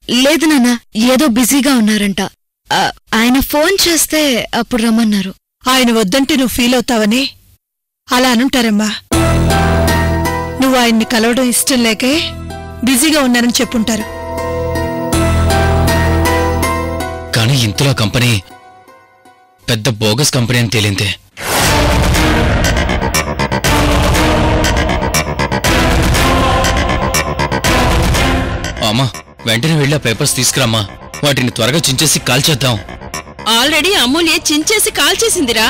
లేదు నాన్న, ఏదో బిజీగా ఉన్నారంట. ఆయన ఫోన్ చేస్తే అప్పుడు రమ్మన్నారు. ఆయన వద్దంటే నువ్వు ఫీల్ అవుతావని అలా అనుంటారమ్మా. నువ్వు ఆయన్ని కలవడం ఇష్టం లేకే బిజీగా ఉన్నారని చెప్పుంటారు. కానీ ఇంతలో కంపెనీ పెద్ద బోగస్ కంపెనీ అని తేలిందే. అమ్మా, వెంటనే వెళ్ళి ఆ పేపర్స్ తీసుకురామ్మా. వాటిని త్వరగా చించేసి కాల్చేద్దాం. ఆల్రెడీ అమూల్య చించేసి కాల్చేసిందిరా.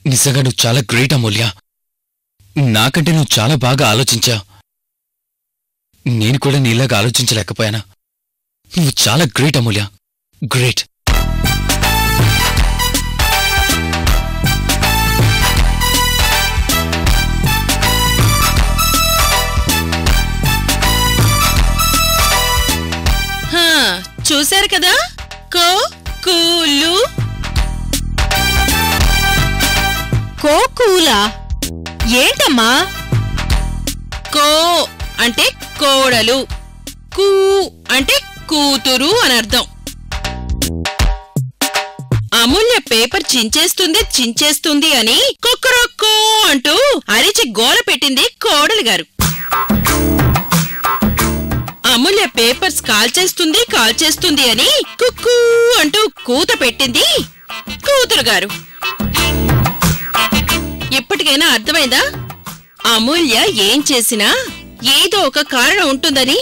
నిజంగా నువ్వు చాలా గ్రేట్ అమూల్య. నాకంటే నువ్వు చాలా బాగా ఆలోచించావు. నేను కూడా నీలాగా ఆలోచించలేకపోయానా. నువ్వు చాలా గ్రేట్ అమూల్య, గ్రేట్. చూశారు కదా, కూలు కోకూలా ఏంటమ్మా? కో అంటే కోడలు, కూ అంటే కూతురు అని అర్థం. అమూల్య పేపర్ చించేస్తుంది అని కుక్కరొక్కో అంటూ అరిచి గోల పెట్టింది కోడలు గారు. అమూల్య పేపర్స్ కాల్చేస్తుంది అని కుక్కూ అంటూ కూత పెట్టింది కూతురు గారు. ఇప్పటికైనా అర్థమైందా? అమూల్య ఏం చేసినా ఏదో ఒక కారణం ఉంటుందని.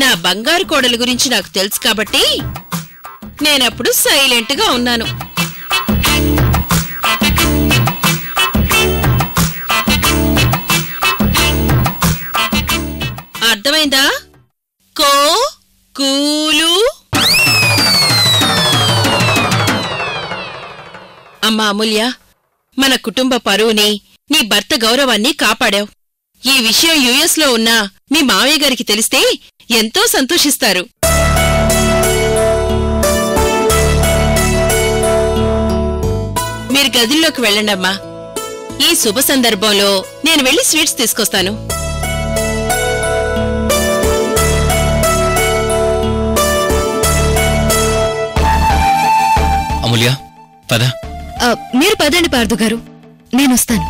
నా బంగారు కోడలు గురించి నాకు తెలుసు కాబట్టి నేనప్పుడు సైలెంట్గా ఉన్నాను. అర్థమైందా? కూలు. అమ్మా అమూల్య, మన కుటుంబ పరువుని, నీ భర్త గౌరవాన్ని కాపాడావు. ఈ విషయం యుఎస్ లో ఉన్న మీ మావయ్య గారికి తెలిస్తే ఎంతో సంతోషిస్తారు. మీరు గదిలోకి వెళ్ళండమ్మా. ఈ శుభ సందర్భంలో నేను వెళ్లి స్వీట్స్ తీసుకొస్తాను. అమూల్య, పద. మీరు పదండి పార్దు గారు, నేనొస్తాను.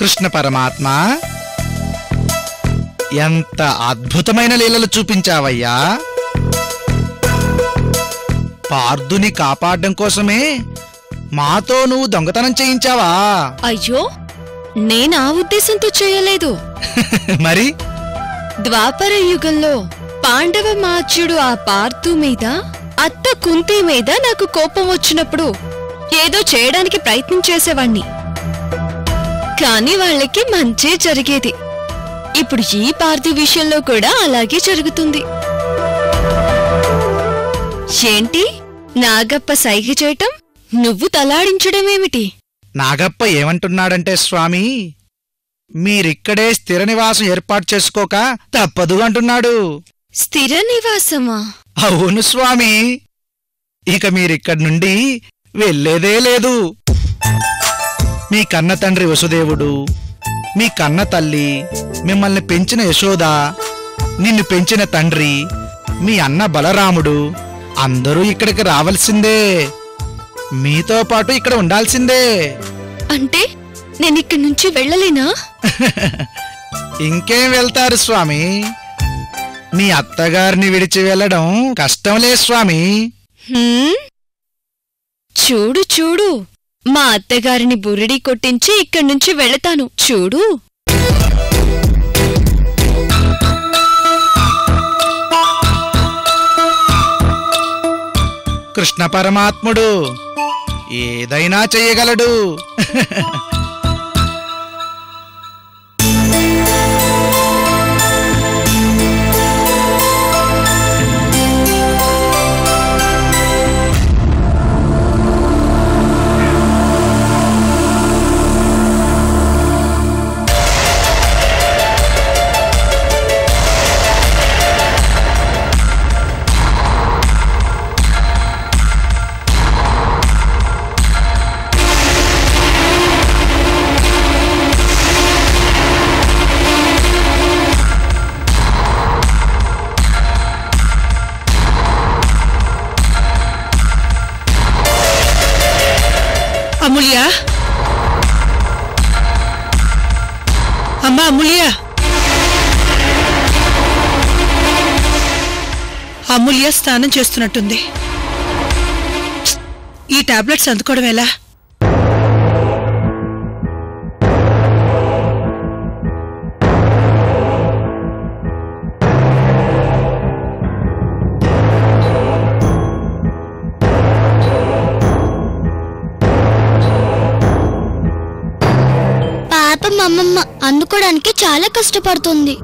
కృష్ణ పరమాత్మ, ఎంత అద్భుతమైన లీలలు చూపించావయ్యా. పార్థుని కాపాడడం కోసమే మాతో నువ్వు దొంగతనం చేయించావా? అయ్యో, నేనా ఉద్దేశంతో చేయలేదు. మరి ద్వాపర యుగంలో పాండవ మాచ్యుడు ఆ పార్థు మీద, అత్త కుంతి మీద నాకు కోపం వచ్చినప్పుడు ఏదో చేయడానికి ప్రయత్నం చేసేవాణ్ణి. కాని వాళ్ళకి మంచే జరిగేది. ఇప్పుడు ఈ పార్థు విషయంలో కూడా అలాగే జరుగుతుంది. ఏంటి నాగప్ప సైగ చేయటం, నువ్వు తలాడించడమేమిటి? నాగప్ప ఏమంటున్నాడంటే, స్వామి, మీరిక్కడే స్థిర నివాసం ఏర్పాటు చేసుకోక తప్పదు అంటున్నాడు. స్థిర నివాసమా? అవును స్వామి, ఇక మీరిక్కడి నుండి వెళ్లేదే లేదు. మీ కన్న తండ్రి వసుదేవుడు, మీ కన్న తల్లి, మిమ్మల్ని పెంచిన యశోద, నిన్ను పెంచిన తండ్రి, మీ అన్న బలరాముడు అందరూ ఇక్కడికి రావలసిందే. మీతో పాటు ఇక్కడ ఉండాల్సిందే. అంటే నేనిక్కడి నుంచి వెళ్ళలేనా? ఇంకేం వెళ్తారు స్వామి, మీ అత్తగారిని విడిచి వెళ్ళడం కష్టంలే స్వామి. చూడు చూడు, మా అత్తగారిని బురిడి కొట్టించి ఇక్కడి నుంచి వెళతాను చూడు. కృష్ణ పరమాత్ముడు ఏదైనా చెయ్యగలడు. అమూల్య, అమ్మా అమూల్య, అమూల్య స్నానం చేస్తున్నట్టుంది. ఈ టాబ్లెట్స్ అందుకోవడం ఎలా? పాపం అమ్మమ్మ అందుకోవడానికి చాలా కష్టపడుతుంది.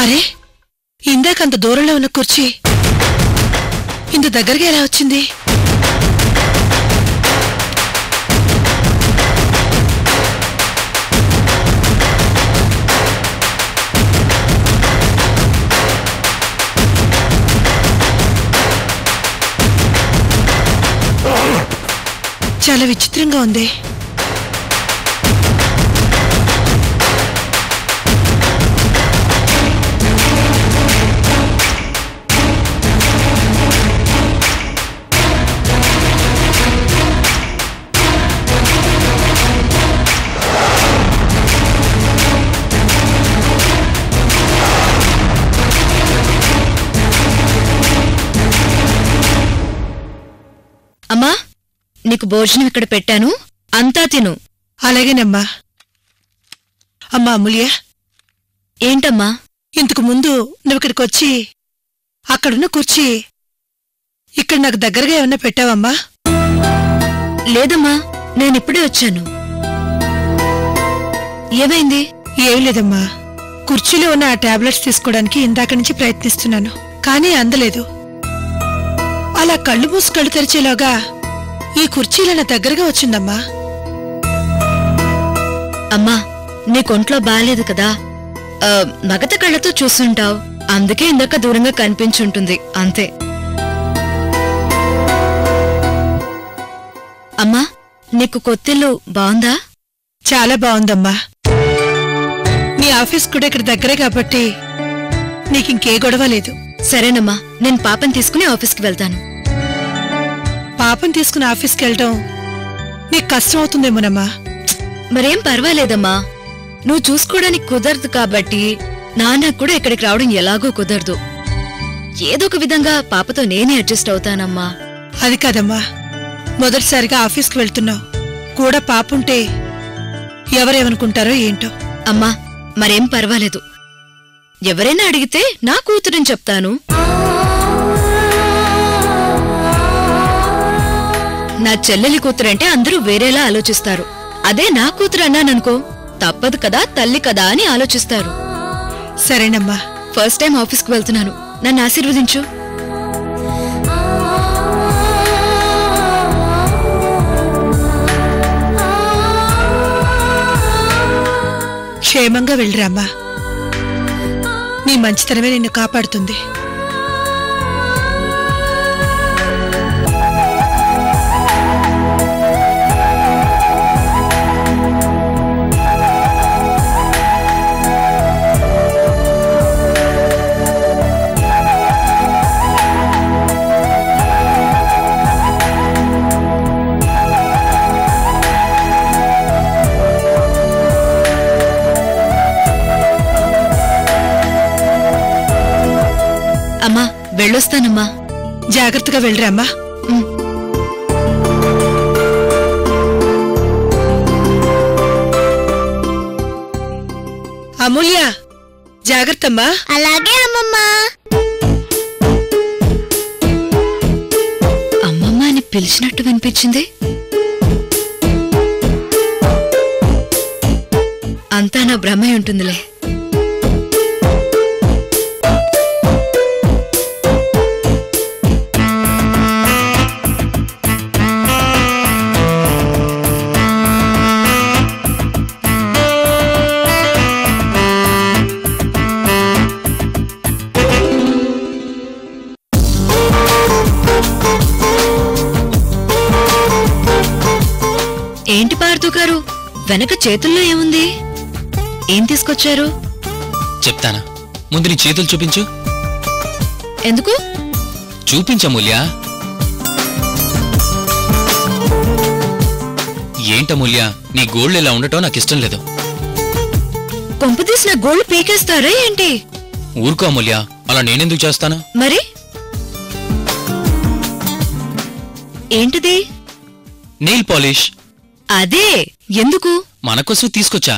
అరే, ఇందాకంత దూరంలో ఉన్న కుర్చీ ఇంత దగ్గరగా ఎలా వచ్చింది? చాలా విచిత్రంగా ఉంది. అమ్మా, నీకు భోజనం ఇక్కడ పెట్టాను, అంతా తిను. అలాగేనమ్మా. అమ్మా అమూల్య, ఏంటమ్మా? ఇంతకు ముందు నువ్విక్కడికి వచ్చి అక్కడున్న కుర్చీ ఇక్కడ నాకు దగ్గరగా ఏమన్నా పెట్టావమ్మా? లేదమ్మా, నేనిప్పుడే వచ్చాను. ఏమైంది? ఏం లేదమ్మా, కుర్చీలో ఉన్న ఆ టాబ్లెట్స్ తీసుకోవడానికి ఇందాక నుంచి ప్రయత్నిస్తున్నాను, కానీ అందలేదు. అలా కళ్ళు మూసి కళ్ళు తెరిచేలోగా ఈ కుర్చీల నా దగ్గరగా వచ్చిందమ్మా. అమ్మా, నీకొంట్లో బాలేదు కదా, మగత కళ్ళతో చూస్తుంటావు, అందుకే ఇందాక దూరంగా కనిపించుంటుంది, అంతే. అమ్మా, నీకు కొత్తిల్లు బావుందా? చాలా బావుందమ్మా. నీ ఆఫీస్ కూడా ఇక్కడ దగ్గరే కాబట్టి నీకింకే గొడవ లేదు. సరేనమ్మా, నేను పాపని తీసుకుని ఆఫీస్కి వెళ్తాను. పాపం తీసుకుని ఆఫీస్కి వెళ్ళటం నీకు కష్టం అవుతుందేమోనమ్మా. మరేం పర్వాలేదమ్మా, నువ్వు చూసుకోవడానికి కుదరదు కాబట్టి నాన్నకు కూడా ఇక్కడికి రావడం ఎలాగో కుదరదు. ఏదో ఒక విధంగా పాపతో నేనే అడ్జస్ట్ అవుతానమ్మా. అది కాదమ్మా, మొదటిసారిగా ఆఫీస్కి వెళ్తున్నావు, కూడా పాపుంటే ఎవరేమనుకుంటారో ఏంటో. అమ్మా, మరేం పర్వాలేదు, ఎవరైనా అడిగితే నా కూతురని చెప్తాను. నా చెల్లెలి కూతురంటే అందరూ వేరేలా ఆలోచిస్తారు. అదే నా కూతురు అన్నాననుకో, తప్పదు కదా, తల్లి కదా అని ఆలోచిస్తారు. సరేనమ్మా. ఫస్ట్ టైం ఆఫీస్కి వెళ్తున్నాను, నన్ను ఆశీర్వదించు. క్షేమంగా వెళ్ళిరామ్మా. నీ మంచితనమే నిన్ను కాపాడుతుంది. అమ్మా వెళ్ళొస్తానమ్మా. జాగ్రత్తగా వెళ్ళరా అమ్మా. అమూల్య జాగ్రత్తమ్మా. అలాగే అమ్మమ్మా. అమ్మమ్మ అని పిలిచినట్టు వినిపించింది. అంతా నా భ్రమే ఉంటుందిలే. ఏంటి పార్థు గారు, వెనక చేతుల్లో ఏముంది? ఏం తీసుకొచ్చారు? చెప్తానా, ముందు నీ చేతులు చూపించు. ఎందుకు? చూపించమూల్య. ఏంటమూల్య, నీ గోల్డ్ ఇలా ఉండటం నాకిష్టం లేదు. కొంపదీసిన గోల్డ్ పీకేస్తారా ఏంటి? ఊరుకో అమూల్య, అలా నేనెందుకు చేస్తాను? మరి ఏంటిది? Nail polish. అదే ఎందుకు? మనకోసం తీసుకొచ్చా.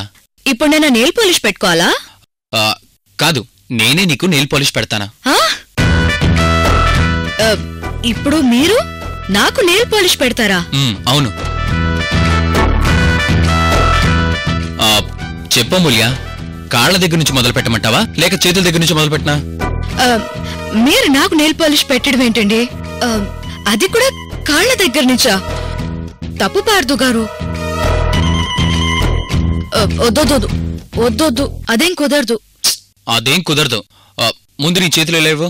ఇప్పుడు నేను నెయిల్ పాలిష్ పెట్టుకోవాలా? కాదు, నేనే నీకు నెయిల్ పాలిష్ పెడతానా. ఇప్పుడు మీరు నాకు నెయిల్ పాలిష్ పెడతారా? అవును. చెప్పమూల్య, కాళ్ల దగ్గర నుంచి మొదలు పెట్టమంటావా లేక చేతుల దగ్గర నుంచి మొదలు పెట్టనా? మీరు నాకు నెయిల్ పాలిష్ పెట్టడం ఏంటండి? అది కూడా కాళ్ల దగ్గర నుంచా? తప్పు పార్థు గారు. వద్దొద్దు వద్దొద్దు, అదేం కుదరదు. అదేం కుదరదు. ముందు నీ చేతులు లేవు.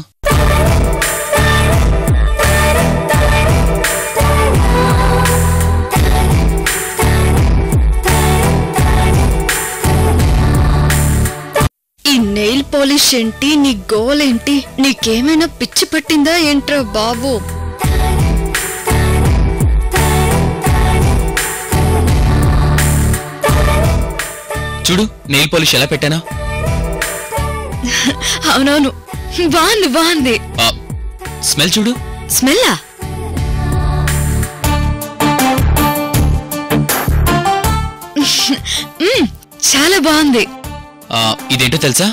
ఈ నెయిల్ పాలిష్ ఏంటి, నీ గోల్ ఏంటి? నీకేమైనా పిచ్చి పట్టిందా ఏంట్రా బాబు? చూడు నెయిల్ పాలిష్ ఎలా పెట్టానా. అవునవును, బాగుంది బాగుంది. స్మెల్ చూడు. స్మెల్లా? చాలా బాగుంది. ఇదేంటో తెలుసా?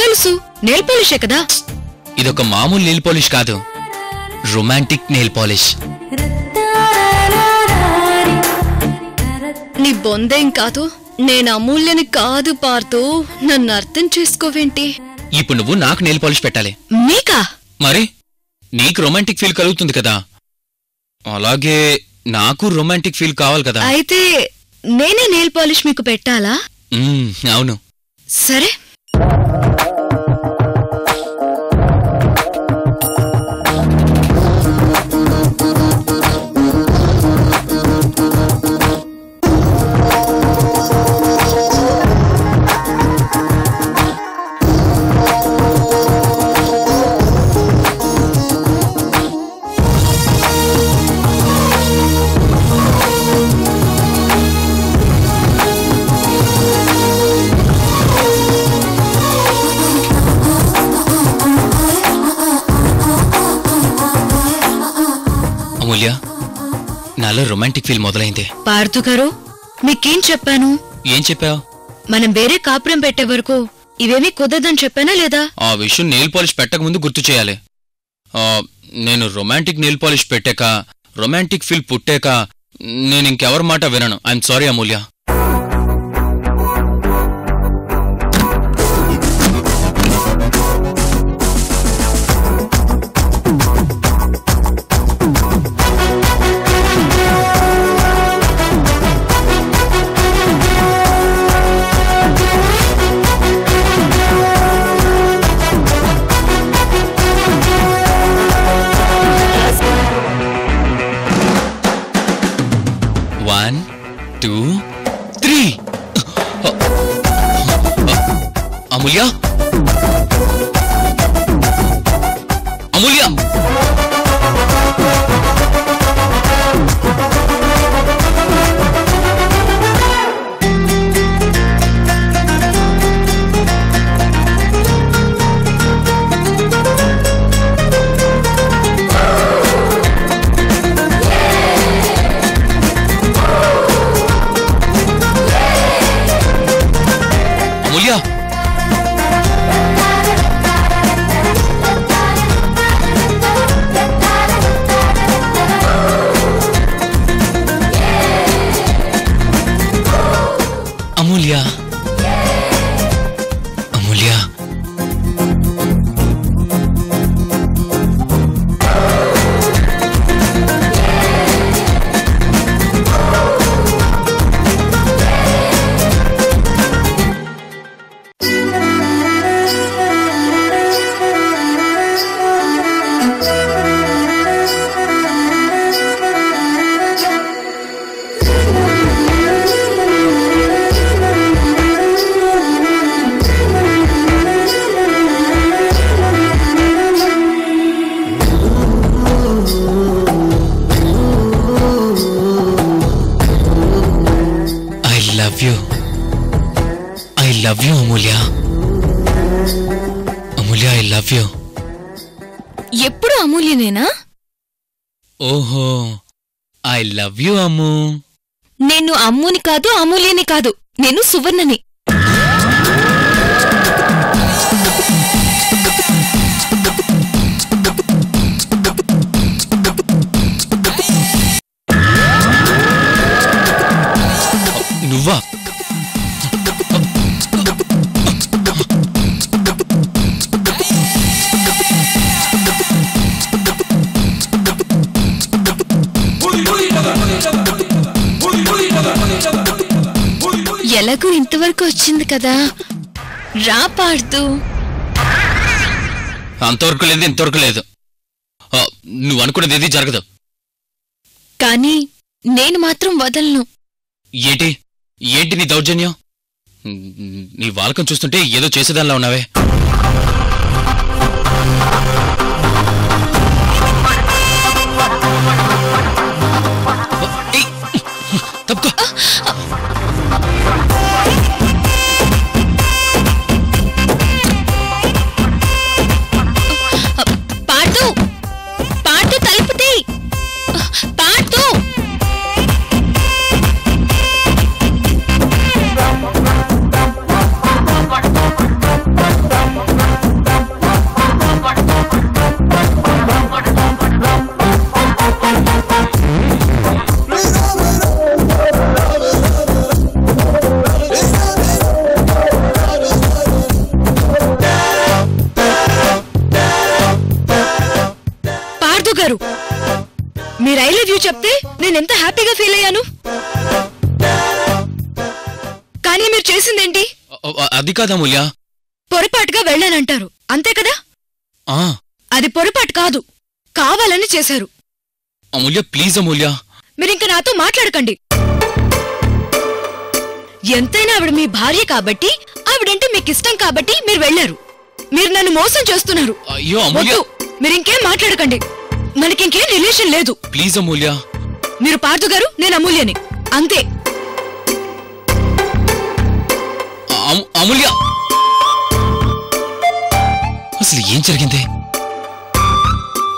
తెలుసు, నెయిల్ పాలిషే కదా. ఇదొక మామూలు నెయిల్ పాలిష్ కాదు, రొమాంటిక్ నెయిల్ పాలిష్. నీ బొందేం కాదు, నేను అమూల్యని కాదు పార్థు. నన్ను అర్థం చేసుకోవేంటి? ఇప్పుడు నువ్వు నాకు నెయిల్ పాలిష్ పెట్టాలి. నీకా? మరి నీకు రొమాంటిక్ ఫీల్ కలుగుతుంది కదా, అలాగే నాకు రొమాంటిక్ ఫీల్ కావాలి కదా. అయితే నేనే నెయిల్ పాలిష్ మీకు పెట్టాలా? అవును. సరే. అమూల్య, నాలో రొమాంటిక్ ఫీల్ మొదలైంది. పార్థు గారు, మీకేం చెప్పాను? ఏం చెప్పావు? మనం వేరే కాపురం పెట్టే వరకు ఇవేమీ కుదరదని చెప్పానా లేదా? ఆ విషయం నెయిల్ పాలిష్ పెట్టక ముందు గుర్తు చేయాలి. నేను రొమాంటిక్ నెయిల్ పాలిష్ పెట్టాక, రొమాంటిక్ ఫీల్ పుట్టాక నేను ఇంకెవరి మాట వినను. I'm sorry Amulya. 1 2 3 Amulya Amulya Amulya Amulya Amulya I love you, Amulya. Amulya, I love you. ఎప్పుడు అమూల్యనేనా? ఓహో, I love you, అమ్ము. నేను అమ్ముని కాదు, అమూల్యని కాదు, నేను సువర్ణని. నువ్వా? ఎలాగూ ఇంతవరకు వచ్చింది కదా, రా పాడుతూ. అంతవరకు లేదు, ఇంతవరకు లేదు. నువ్వు అనుకున్నది ఏది జరగదు. కానీ నేను మాత్రం వదలను. ఏంటి ఏంటి నీ దౌర్జన్యం? నీ వాలకం చూస్తుంటే ఏదో చేసేదానిలా ఉన్నావే. తప్పుకో. పాడు పాడు, తలుపుతి పాడు. గారు, మీరు ఐ లవ్ యూ చెప్తే నేనెంత హ్యాపీగా ఫీల్ అయ్యాను. కానీ మీరు చేసిందేంటి? అది కాదా అమూల్య? పొరపాటుగా వెళ్ళానంటారు, అంతే కదా? అది పొరపాటు కాదు, కావాలని చేశారు. అమూల్య, ప్లీజ్ అమూల్య. మీరింక నాతో మాట్లాడకండి. ఎంతైనా ఆవిడ మీ భార్య కాబట్టి, ఆవిడంటే మీకు ఇష్టం కాబట్టి మీరు వెళ్లారు. మీరు నన్ను మోసం చేస్తున్నారు. అయ్యో అమూల్య, మీరింకేం మాట్లాడకండి. మనకింకేం రిలేషన్ లేదు. ప్లీజ్ అమూల్య. మీరు పార్థు గారు, నేను అమూల్యని, అంతే. అమూల్య, అసలు ఏం జరిగింది?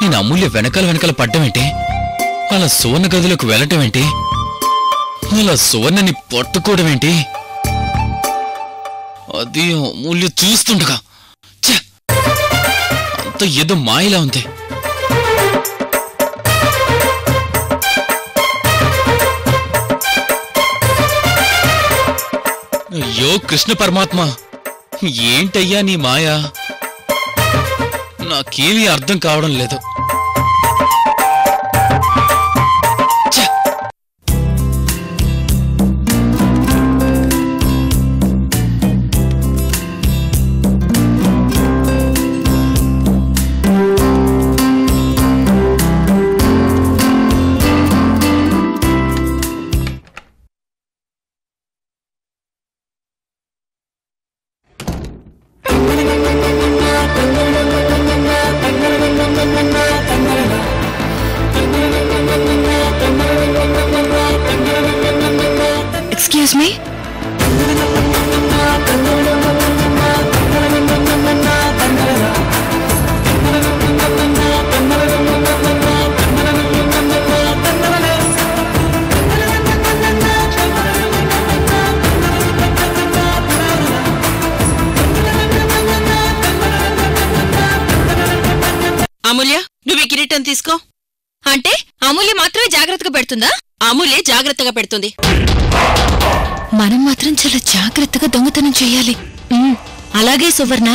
నేను అమూల్య వెనకాల పడ్డమేంటి? అలా సువర్ణ గదిలోకి వెళ్ళటం ఏంటి? అలా సువర్ణని పట్టుకోవడం ఏంటి? అది అమూల్య చూస్తుండగా అంత ఏదో మాయలా ఉంది. అయ్యో కృష్ణ పరమాత్మ, ఏంటయ్యా నీ మాయా? నాకేమీ అర్థం కావడం లేదు. Excuse me. అమూల్య, నువ్వు ఈ కిరీటం తీసుకో. అంటే అమూల్య మాత్రమే జాగ్రత్తగా పెడుతుందా? అమూల్యే జాగ్రత్తగా పెడుతుంది. మనం మాత్రం చాలా జాగ్రత్తగా దొంగతనం చెయ్యాలి. అలాగే సువర్ణ.